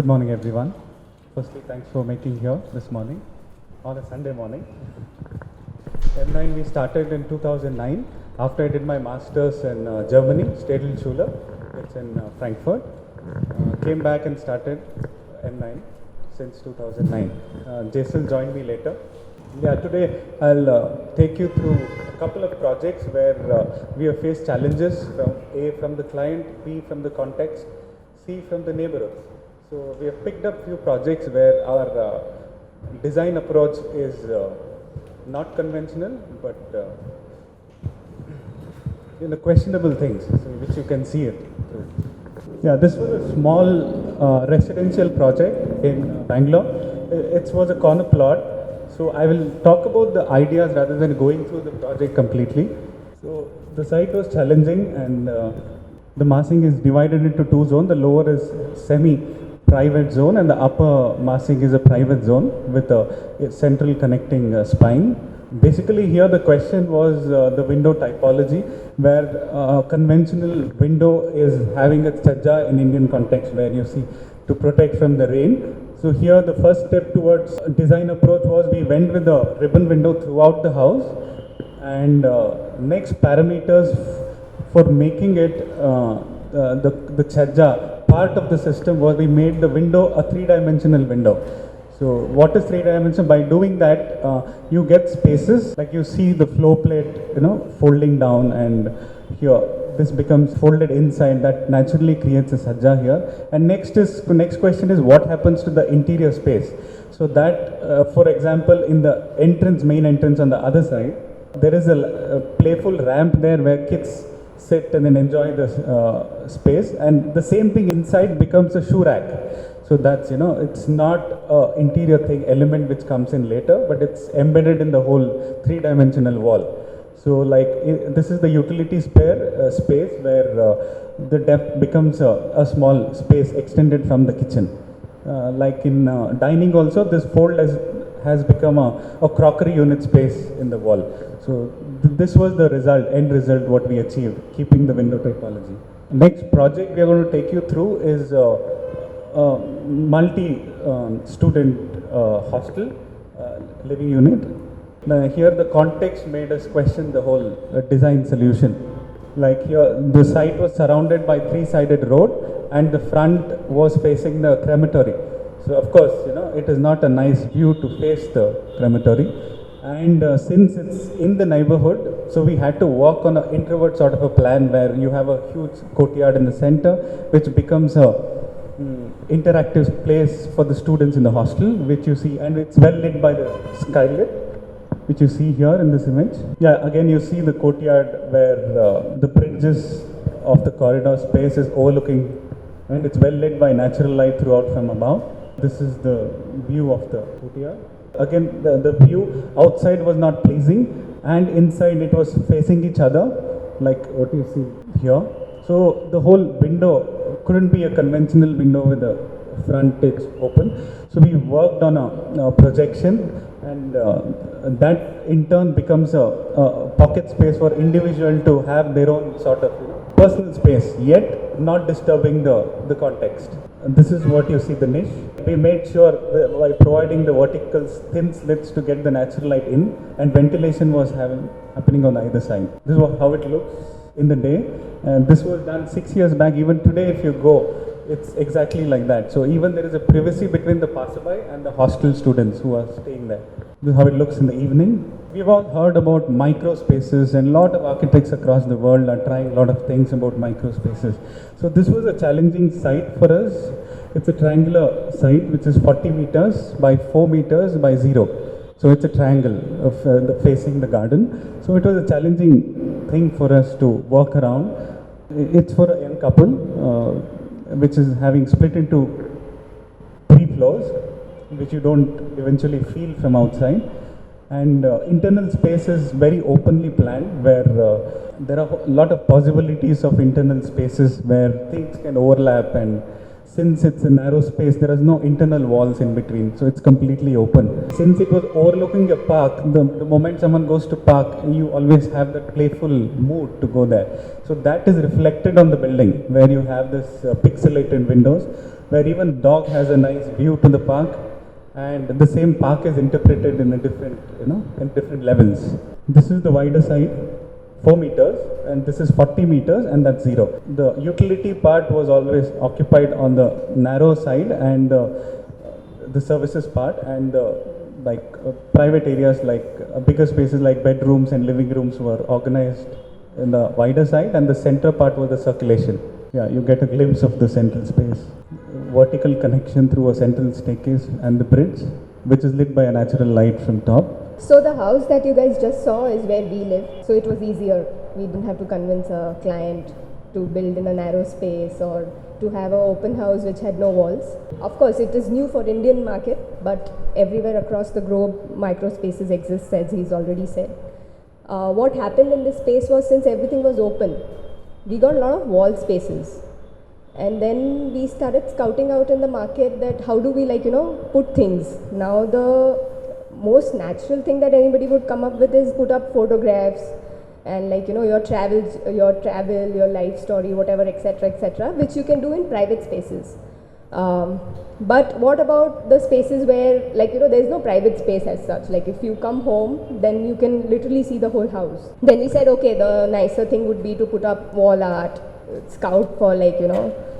Good morning, everyone. Firstly, thanks for making here this morning, on a Sunday morning. M9 we started in 2009 after I did my master's in Germany, Städelschule. It's in Frankfurt. Came back and started M9 since 2009. Jason joined me later. Yeah, today I'll take you through a couple of projects where we have faced challenges from A, from the client, B, from the context, C, from the neighborhood. So we have picked up few projects where our design approach is not conventional, but questionable things, so which you can see it through. Yeah, this was a small residential project in Bangalore. It was a corner plot. So I will talk about the ideas rather than going through the project completely. So the site was challenging, and the massing is divided into two zones. The lower is semi-private zone and the upper massing is a private zone with a central connecting spine. Basically here the question was the window typology, where a conventional window is having a chajja in Indian context, where you see to protect from the rain. So here the first step towards design approach was we went with a ribbon window throughout the house, and next parameters for making it the chajja part of the system was we made the window a three-dimensional window. So what is three-dimensional? By doing that, you get spaces like you see the floor plate, folding down, and here this becomes folded inside. That naturally creates a sajja here. And next question is what happens to the interior space? So that, for example, in the main entrance on the other side, there is a playful ramp there where kids sit and then enjoy the space. And the same thing inside becomes a shoe rack. So that's, it's not an interior element which comes in later, but it's embedded in the whole three-dimensional wall. So this is the utility space where the depth becomes a small space extended from the kitchen. Like in dining also, this fold has become a crockery unit space in the wall. So this was the end result what we achieved, keeping the window typology. Next project we are going to take you through is multi-student hostel living unit. Here the context made us question the whole design solution. Like here the site was surrounded by three-sided road and the front was facing the crematory. So of course, it is not a nice view to face the crematory. And since it's in the neighborhood, so we had to work on an introvert sort of a plan where you have a huge courtyard in the center, which becomes a interactive place for the students in the hostel, which you see, and it's well lit by the skylit, which you see here in this image. Yeah, again you see the courtyard where the bridges of the corridor space is overlooking, and it's well lit by natural light throughout from above. This is the view of the courtyard. Again, the view outside was not pleasing, and inside it was facing each other, like what you see here. So the whole window couldn't be a conventional window with a front edge open. So we worked on a projection, and that in turn becomes a pocket space for individual to have their own sort of personal space, yet not disturbing the context. And this is what you see, the niche. We made sure by providing the vertical thin slits to get the natural light in, and ventilation was happening on either side. This is how it looks in the day, and this was done 6 years back. Even today if you go, it's exactly like that. So even there is a privacy between the passerby and the hostel students who are staying there. This is how it looks in the evening. We've all heard about micro spaces, and a lot of architects across the world are trying a lot of things about micro spaces. So this was a challenging site for us. It's a triangular site which is 40 meters by 4 meters by 0. So it's a triangle of facing the garden. So it was a challenging thing for us to work around. It's for a young couple, which is having split into 3 floors, which you don't eventually feel from outside. And internal space is very openly planned, where there are a lot of possibilities of internal spaces where things can overlap and Since it's a narrow space, there is no internal walls in between, so it's completely open. Since it was overlooking a park, the moment someone goes to park, you always have that playful mood to go there. So that is reflected on the building, where you have this pixelated windows, where even dog has a nice view to the park, and the same park is interpreted in a different, in different levels. This is the wider side, 4 meters, and this is 40 meters, and that's 0. The utility part was always occupied on the narrow side, and the services part, and private areas like bigger spaces like bedrooms and living rooms were organized in the wider side, and the center part was the circulation. Yeah, you get a glimpse of the central space. Vertical connection through a central staircase and the bridge, which is lit by a natural light from top. So the house that you guys just saw is where we live, so it was easier. We didn't have to convince a client to build in a narrow space or to have an open house which had no walls. Of course, it is new for Indian market, but everywhere across the globe, micro spaces exist, as he's already said. What happened in this space was, since everything was open, we got a lot of wall spaces. And then we started scouting out in the market that how do we put things. Now the most natural thing that anybody would come up with is put up photographs and your travel, your life story, whatever, etc., which you can do in private spaces. But what about the spaces where there's no private space as such? Like if you come home, then you can literally see the whole house. Then we said, okay, the nicer thing would be to put up wall art, scout for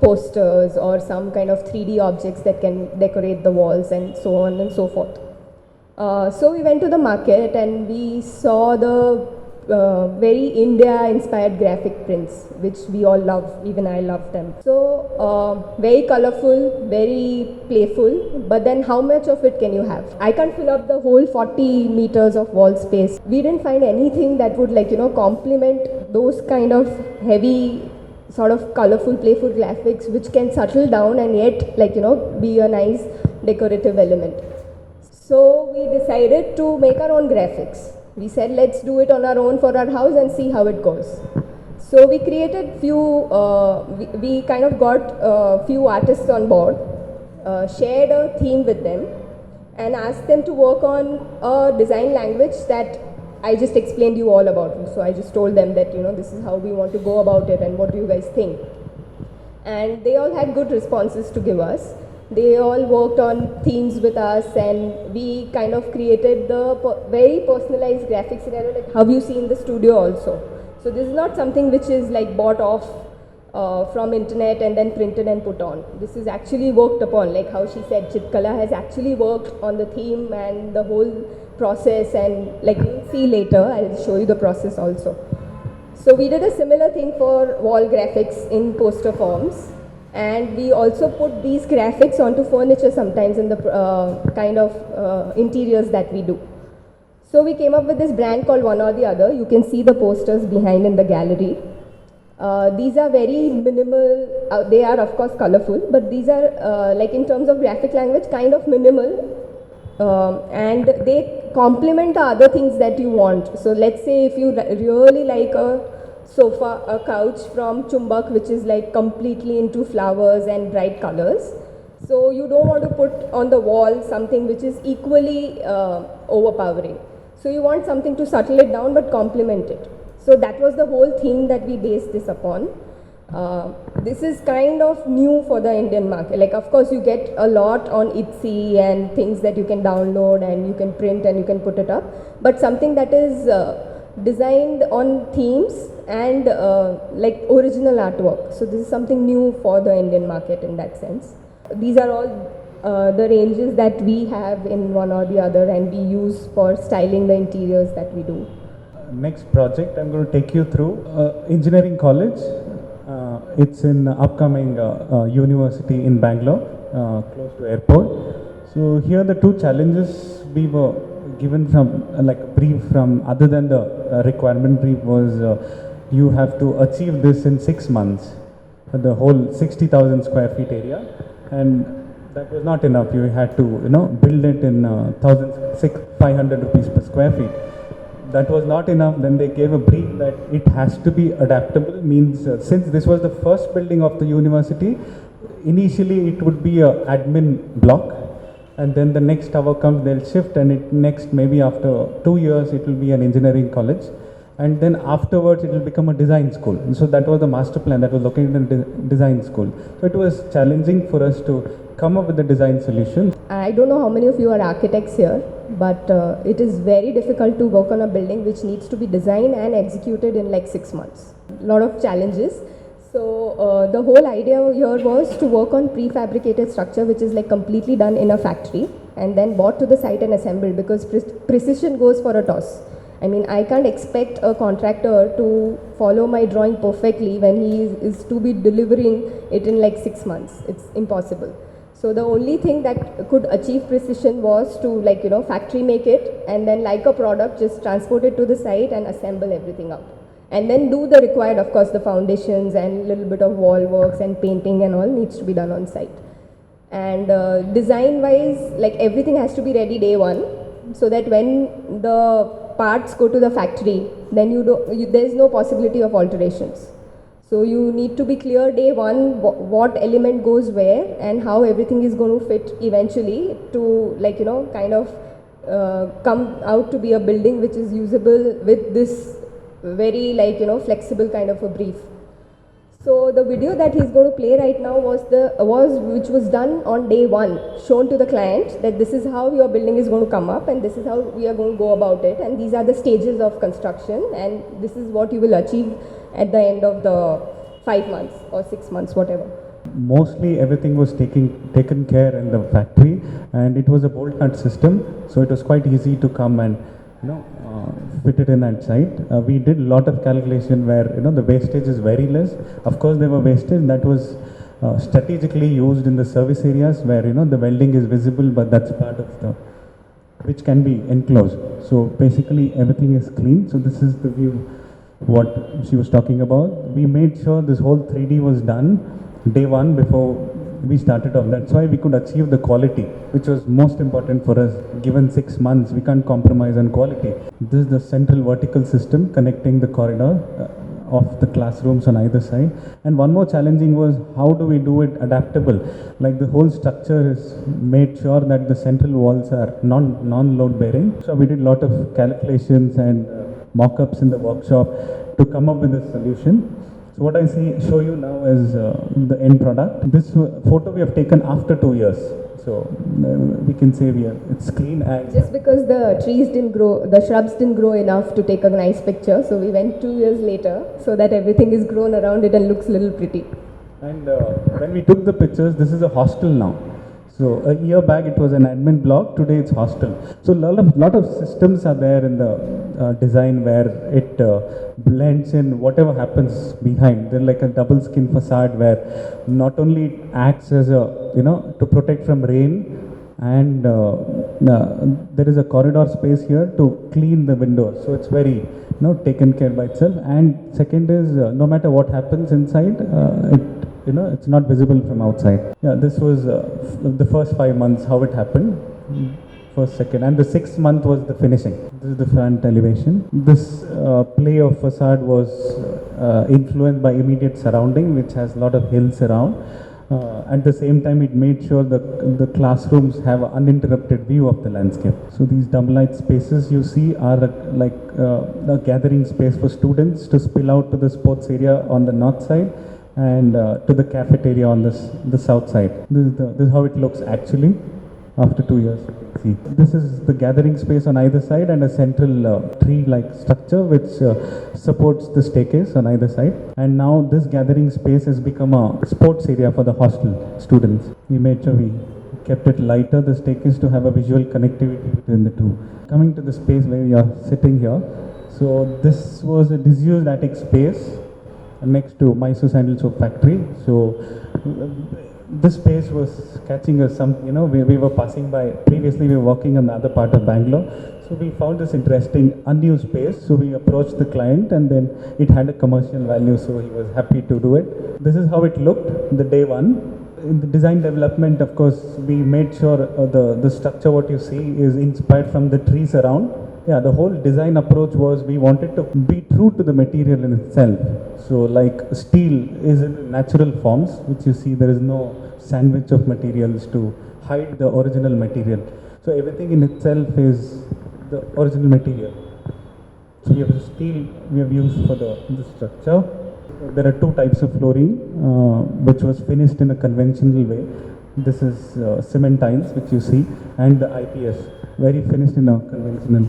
posters or some kind of 3D objects that can decorate the walls and so on and so forth. So we went to the market and we saw the very India-inspired graphic prints, which we all love, even I love them. So very colorful, very playful, but then how much of it can you have? I can't fill up the whole 40 meters of wall space. We didn't find anything that would complement those kind of heavy, sort of colorful, playful graphics, which can settle down and yet be a nice decorative element. So we decided to make our own graphics. We said, let's do it on our own for our house and see how it goes. So we created we kind of got a few artists on board, shared a theme with them, and asked them to work on a design language that I just explained you all about. So I just told them that, this is how we want to go about it and what do you guys think. And they all had good responses to give us. They all worked on themes with us, and we kind of created the very personalized graphic scenario, like how you see in the studio also. So this is not something which is bought off from internet and then printed and put on. This is actually worked upon, like how she said, Chitkala has actually worked on the theme and the whole process, and you'll see later, I'll show you the process also. So we did a similar thing for wall graphics in poster forms. And we also put these graphics onto furniture sometimes in the kind of interiors that we do. So we came up with this brand called OneOrTheOther. You can see the posters behind in the gallery. These are very minimal. They are of course colorful, but these are in terms of graphic language, kind of minimal. And they complement the other things that you want. So let's say if you really like a sofa, a couch from Chumbak, which is completely into flowers and bright colors. So you don't want to put on the wall something which is equally overpowering. So you want something to settle it down but complement it. So that was the whole thing that we based this upon. This is kind of new for the Indian market. Of course you get a lot on Etsy and things that you can download and you can print and you can put it up. But something that is designed on themes and original artwork. So this is something new for the Indian market in that sense. These are all the ranges that we have in OneOrTheOther and we use for styling the interiors that we do. Next project I'm going to take you through engineering college. It's in upcoming university in Bangalore, close to airport. So here the two challenges we were given from a brief from, other than the requirement brief, was you have to achieve this in 6 months, the whole 60,000 square feet area, and that was not enough. You had to build it in 500 rupees per square feet. That was not enough. Then they gave a brief that it has to be adaptable, means since this was the first building of the university, initially it would be a admin block, and then the next tower comes, they'll shift, and it next maybe after 2 years it will be an engineering college, and then afterwards it will become a design school. And so that was the master plan that was located in design school. So it was challenging for us to come up with a design solution. I don't know how many of you are architects here, but it is very difficult to work on a building which needs to be designed and executed in like 6 months. A lot of challenges. So the whole idea here was to work on prefabricated structure which is like completely done in a factory and then brought to the site and assembled, because precision goes for a toss. I mean, I can't expect a contractor to follow my drawing perfectly when he is to be delivering it in like 6 months. It's impossible. So the only thing that could achieve precision was to factory make it and then like a product just transport it to the site and assemble everything up. And then do the required, of course, the foundations and little bit of wall works and painting and all needs to be done on site. And design wise, like everything has to be ready day one, so that when the parts go to the factory, then there is no possibility of alterations. So you need to be clear day one what element goes where and how everything is going to fit eventually to come out to be a building which is usable with this very flexible kind of a brief. So the video that he's going to play right now which was done on day one, shown to the client that this is how your building is going to come up and this is how we are going to go about it, and these are the stages of construction and this is what you will achieve at the end of the 5 months or 6 months, whatever. Mostly everything was taken care in the factory, and it was a bolt nut system, so it was quite easy to come and fit it in at site. We did a lot of calculation where the wastage is very less. Of course there were wastage that was strategically used in the service areas where the welding is visible, but that's part of the which can be enclosed. So basically everything is clean. So this is the view what she was talking about. We made sure this whole 3D was done day one before we started off. That's why we could achieve the quality, which was most important for us. Given 6 months, we can't compromise on quality. This is the central vertical system connecting the corridor of the classrooms on either side. And one more challenging was how do we do it adaptable? Like the whole structure is made sure that the central walls are non-load bearing. So we did a lot of calculations and mock-ups in the workshop to come up with a solution. So what I show you now is the end product. This photo we have taken after 2 years. So we can say it's clean and... Just because the trees didn't grow, the shrubs didn't grow enough to take a nice picture. So we went 2 years later so that everything is grown around it and looks a little pretty. And when we took the pictures, this is a hostel now. So a year back it was an admin block, today it's hostel. So lot of systems are there in the design where it blends in whatever happens behind. They're like a double skin facade where not only it acts as a, to protect from rain, and there is a corridor space here to clean the windows. So it's very, taken care by itself. And second is no matter what happens inside, it's not visible from outside. Yeah, this was the first 5 months, how it happened. First, second, and the 6th month was the finishing. This is the front elevation. This play of facade was influenced by immediate surrounding, which has a lot of hills around. At the same time, it made sure that the classrooms have an uninterrupted view of the landscape. So these double-light spaces you see are like a gathering space for students to spill out to the sports area on the north side and to the cafeteria on the south side. This is how it looks actually after 2 years. You can see. This is the gathering space on either side and a central tree-like structure which supports the staircase on either side. And now this gathering space has become a sports area for the hostel students. We made sure we kept it lighter, the staircase, to have a visual connectivity between the two. Coming to the space where we are sitting here. So this was a disused attic space next to Mysore Sandal Soap Factory. So this space was catching us we were passing by. Previously we were working on the other part of Bangalore. So we found this interesting unused space. So we approached the client and then it had a commercial value. So he was happy to do it. This is how it looked the day one. In the design development, of course, we made sure the structure what you see is inspired from the trees around. Yeah, the whole design approach was we wanted to be true to the material in itself. So like steel is in natural forms, which you see there is no sandwich of materials to hide the original material. So everything in itself is the original material. So we have the steel we have used for the structure. There are two types of flooring, which was finished in a conventional way. This is cement tiles, which you see, and the IPS, very finished in a conventional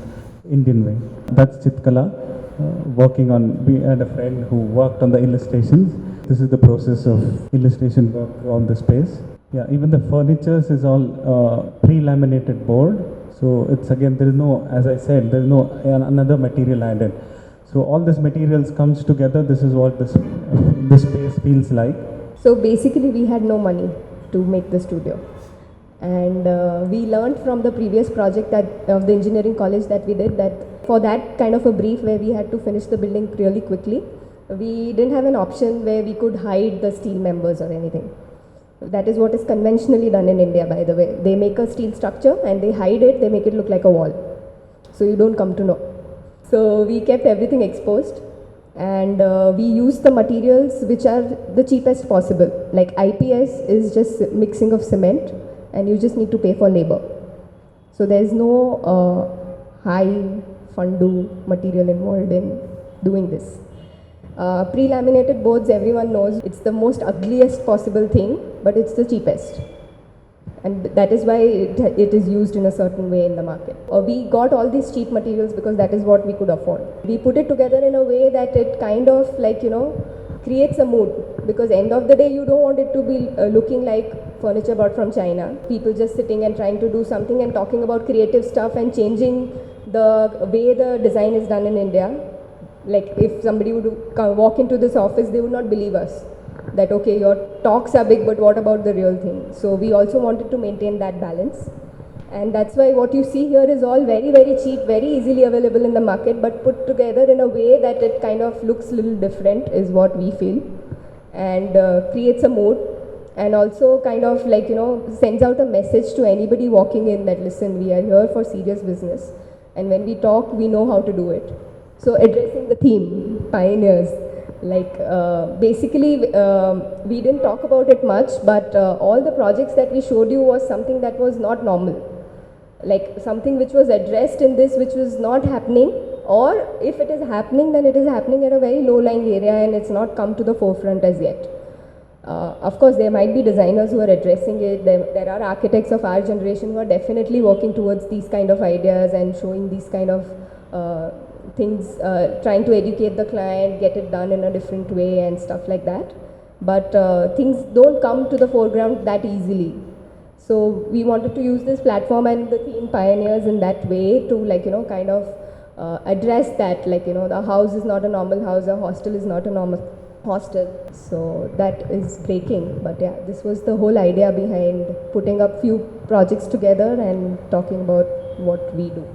Indian way. That's Chitkala, working on, we had a friend who worked on the illustrations. This is the process of illustration work on the space. Yeah, even the furnitures is all pre-laminated board. So it's again, there is no, as I said, there is no another material added. So all this materials comes together. This is what this space feels like. So basically we had no money to make the studio. And we learned from the previous project of the engineering college that we did, that for that kind of a brief where we had to finish the building really quickly, we didn't have an option where we could hide the steel members or anything. That is what is conventionally done in India, by the way. They make a steel structure and they hide it, they make it look like a wall. So you don't come to know. So we kept everything exposed, and we used the materials which are the cheapest possible. Like IPS is just mixing of cement, and you just need to pay for labor. So there is no high fundu material involved in doing this. Pre-laminated boards, everyone knows, it's the most ugliest possible thing, but it's the cheapest. And that is why it is used in a certain way in the market. We got all these cheap materials because that is what we could afford. We put it together in a way that it kind of like, creates a mood. Because end of the day, you don't want it to be looking like furniture bought from China. People just sitting and trying to do something and talking about creative stuff and changing the way the design is done in India. Like if somebody would walk into this office, they would not believe us. That okay, your talks are big, but what about the real thing? So we also wanted to maintain that balance. And that's why what you see here is all very, very cheap, very easily available in the market, but put together in a way that it kind of looks a little different is what we feel. And creates a mood, and also kind of like, sends out a message to anybody walking in that listen, we are here for serious business. And when we talk, we know how to do it. So addressing the theme, pioneers. Like basically we didn't talk about it much, but all the projects that we showed you was something that was not normal, like something which was addressed in this which was not happening, or if it is happening, then it is happening at a very low-lying area and it's not come to the forefront as yet. Of course there might be designers who are addressing it. There are architects of our generation who are definitely working towards these kind of ideas and showing these kind of things, trying to educate the client, get it done in a different way and stuff like that. But things don't come to the foreground that easily. So we wanted to use this platform and the theme pioneers in that way to like, kind of address that, like, the house is not a normal house, a hostel is not a normal hostel. So that is breaking. But yeah, this was the whole idea behind putting up few projects together and talking about what we do.